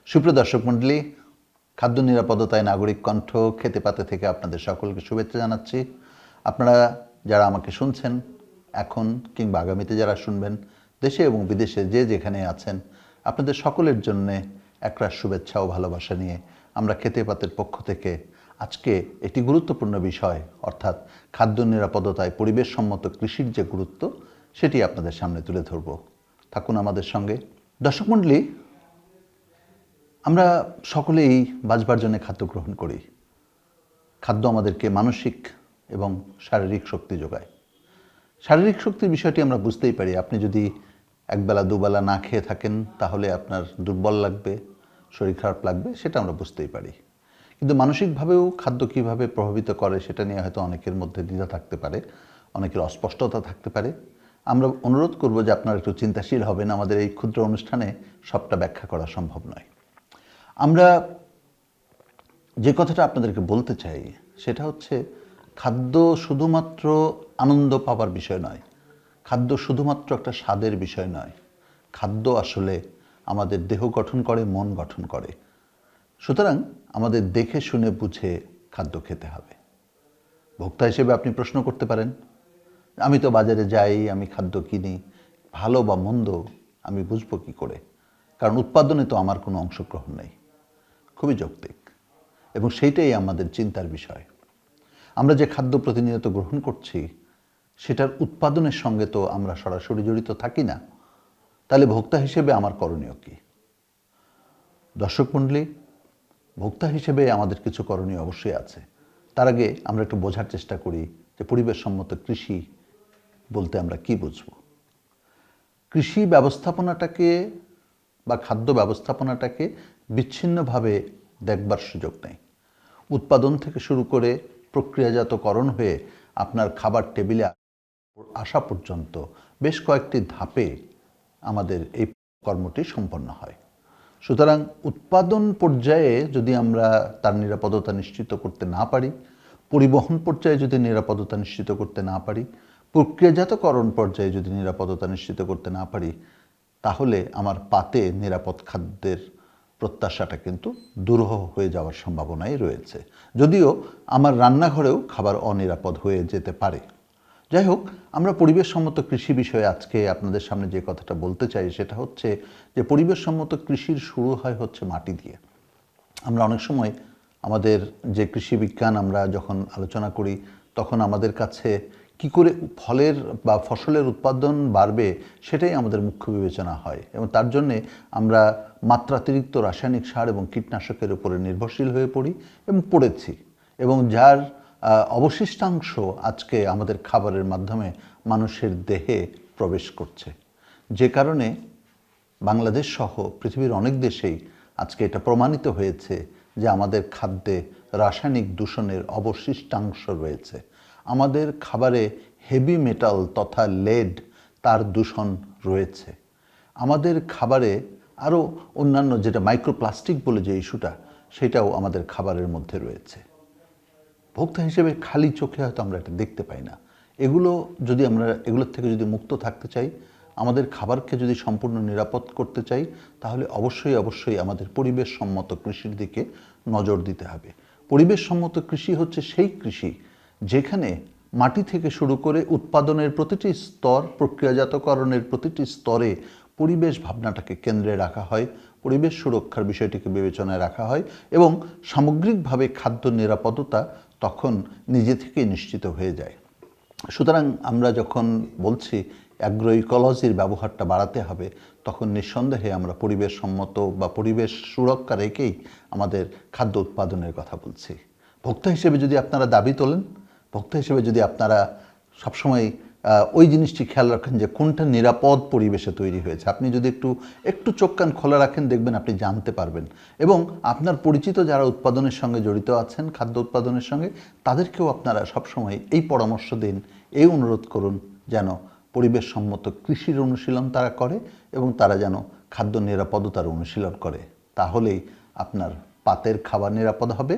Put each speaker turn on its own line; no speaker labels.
সুপ্রিয় দর্শক মণ্ডলী, খাদ্য নিরাপত্তায় নাগরিক কণ্ঠ খেতে পাতে থেকে আপনাদের সকলকে শুভেচ্ছা জানাচ্ছি। আপনারা যারা আমাকে শুনছেন এখন কিংবা আগামীতে যারা শুনবেন, দেশে এবং বিদেশে যে যেখানে আছেন, আপনাদের সকলের জন্যে একরাশ শুভেচ্ছা ও ভালোবাসা নিয়ে আমরা খেতে পাতের পক্ষ থেকে আজকে একটি গুরুত্বপূর্ণ বিষয় অর্থাৎ খাদ্য নিরাপত্তায় পরিবেশসম্মত কৃষির যে গুরুত্ব সেটি আপনাদের সামনে তুলে ধরব। থাকুন আমাদের সঙ্গে। দর্শক মণ্ডলী, আমরা সকলেই বাঁচবার জন্য খাদ্য গ্রহণ করি। খাদ্য আমাদেরকে মানসিক এবং শারীরিক শক্তি যোগায়। শারীরিক শক্তির বিষয়টি আমরা বুঝতেই পারি। আপনি যদি একবেলা দুবেলা না খেয়ে থাকেন তাহলে আপনার দুর্বল লাগবে, শরীর খারাপ লাগবে, সেটা আমরা বুঝতেই পারি। কিন্তু মানসিকভাবেও খাদ্য কীভাবে প্রভাবিত করে সেটা নিয়ে হয়তো অনেকের মধ্যে দ্বিধা থাকতে পারে, অনেকের অস্পষ্টতা থাকতে পারে। আমরা অনুরোধ করব যে আপনারা একটু চিন্তাশীল হবেন। আমাদের এই ক্ষুদ্র অনুষ্ঠানে সবটা ব্যাখ্যা করা সম্ভব নয়। আমরা যে কথাটা আপনাদেরকে বলতে চাই সেটা হচ্ছে, খাদ্য শুধুমাত্র আনন্দ পাওয়ার বিষয় নয়, খাদ্য শুধুমাত্র একটা স্বাদের বিষয় নয়। খাদ্য আসলে আমাদের দেহ গঠন করে, মন গঠন করে। সুতরাং আমাদের দেখে শুনে বুঝে খাদ্য খেতে হবে। ভোক্তা হিসেবে আপনি প্রশ্ন করতে পারেন, আমি তো বাজারে যাই, আমি খাদ্য কিনি, ভালো বা মন্দ আমি বুঝবো কী করে? কারণ উৎপাদনে তো আমার কোনো অংশগ্রহণ নেই। খুবই যৌক্তিক, এবং সেইটাই আমাদের চিন্তার বিষয়। আমরা যে খাদ্য প্রতিনিয়ত গ্রহণ করছি সেটার উৎপাদনের সঙ্গে তো আমরা সরাসরি জড়িত থাকি না। তাহলে ভোক্তা হিসেবে আমার করণীয় কী? দর্শক মণ্ডলী, ভোক্তা হিসেবে আমাদের কিছু করণীয় অবশ্যই আছে। তার আগে আমরা একটু বোঝার চেষ্টা করি যে পরিবেশসম্মত কৃষি বলতে আমরা কি বুঝব। কৃষি ব্যবস্থাপনাটাকে বা খাদ্য ব্যবস্থাপনাটাকে বিচ্ছিন্নভাবে দেখবার সুযোগ নেই। উৎপাদন থেকে শুরু করে প্রক্রিয়াজাতকরণ হয়ে আপনার খাবার টেবিলে আসা পর্যন্ত বেশ কয়েকটি ধাপে আমাদের এই কর্মটি সম্পন্ন হয়। সুতরাং উৎপাদন পর্যায়ে যদি আমরা তার নিরাপত্তা নিশ্চিত করতে না পারি, পরিবহন পর্যায়ে যদি নিরাপত্তা নিশ্চিত করতে না পারি, প্রক্রিয়াজাতকরণ পর্যায়ে যদি নিরাপত্তা নিশ্চিত করতে না পারি, তাহলে আমার পাতে নিরাপদ খাদ্যের প্রত্যাশাটা কিন্তু দুরূহ হয়ে যাওয়ার সম্ভাবনাই রয়েছে। যদিও আমার রান্নাঘরেও খাবার অনিরাপদ হয়ে যেতে পারে। যাই হোক, আমরা পরিবেশসম্মত কৃষি বিষয়ে আজকে আপনাদের সামনে যে কথাটা বলতে চাই সেটা হচ্ছে যে পরিবেশসম্মত কৃষির শুরু হয় হচ্ছে মাটি দিয়ে। আমরা অনেক সময় আমাদের যে কৃষি বিজ্ঞান আমরা যখন আলোচনা করি তখন আমাদের কাছে কি করে ফলের বা ফসলের উৎপাদন বাড়বে সেটাই আমাদের মুখ্য বিবেচনা হয়, এবং তার জন্যে আমরা মাত্রাতিরিক্ত রাসায়নিক সার এবং কীটনাশকের উপরে নির্ভরশীল হয়ে পড়ি এবং পড়েছি, এবং যার অবশিষ্টাংশ আজকে আমাদের খাবারের মাধ্যমে মানুষের দেহে প্রবেশ করছে। যে কারণে বাংলাদেশ সহ পৃথিবীর অনেক দেশেই আজকে এটা প্রমাণিত হয়েছে যে আমাদের খাদ্যে রাসায়নিক দূষণের অবশিষ্টাংশ রয়েছে। আমাদের খাবারে হেভি মেটাল তথা লেড তার দূষণ রয়েছে। আমাদের খাবারে আরও অন্যান্য যেটা মাইক্রোপ্লাস্টিক বলে যে ইস্যুটা, সেটাও আমাদের খাবারের মধ্যে রয়েছে। ভোক্তা হিসেবে খালি চোখে হয়তো আমরা এটা দেখতে পাই না। এগুলোর থেকে যদি মুক্ত থাকতে চাই, আমাদের খাবারকে যদি সম্পূর্ণ নিরাপদ করতে চাই, তাহলে অবশ্যই আমাদের পরিবেশসম্মত কৃষির দিকে নজর দিতে হবে। পরিবেশসম্মত কৃষি হচ্ছে সেই কৃষি যেখানে মাটি থেকে শুরু করে উৎপাদনের প্রতিটি স্তর, প্রক্রিয়াজাতকরণের প্রতিটি স্তরে পরিবেশ ভাবনাটাকে কেন্দ্রে রাখা হয়, পরিবেশ সুরক্ষার বিষয়টিকে বিবেচনায় রাখা হয়, এবং সামগ্রিকভাবে খাদ্য নিরাপত্তা তখন নিজে থেকেই নিশ্চিত হয়ে যায়। সুতরাং আমরা যখন বলছি অ্যাগ্রো ইকোলজির ব্যবহারটা বাড়াতে হবে, তখন নিঃসন্দেহে আমরা পরিবেশসম্মত বা পরিবেশ সুরক্ষা রেখেই আমাদের খাদ্য উৎপাদনের কথা বলছি। ভোক্তা হিসেবে যদি আপনারা দাবি তোলেন, ভোক্তা হিসেবে যদি আপনারা সবসময় ওই জিনিসটি খেয়াল রাখেন যে কোনটা নিরাপদ পরিবেশে তৈরি হয়েছে, আপনি যদি একটু চোখ কান খোলা রাখেন, দেখবেন আপনি জানতে পারবেন। এবং আপনার পরিচিত যারা উৎপাদনের সঙ্গে জড়িত আছেন, খাদ্য উৎপাদনের সঙ্গে, তাদেরকেও আপনারা সবসময় এই পরামর্শ দিন, এই অনুরোধ করুন যেন পরিবেশসম্মত কৃষির অনুশীলন তারা করে এবং তারা যেন খাদ্য নিরাপত্তার অনুশীলন করে। তাহলেই আপনার পাতের খাবার নিরাপদ হবে।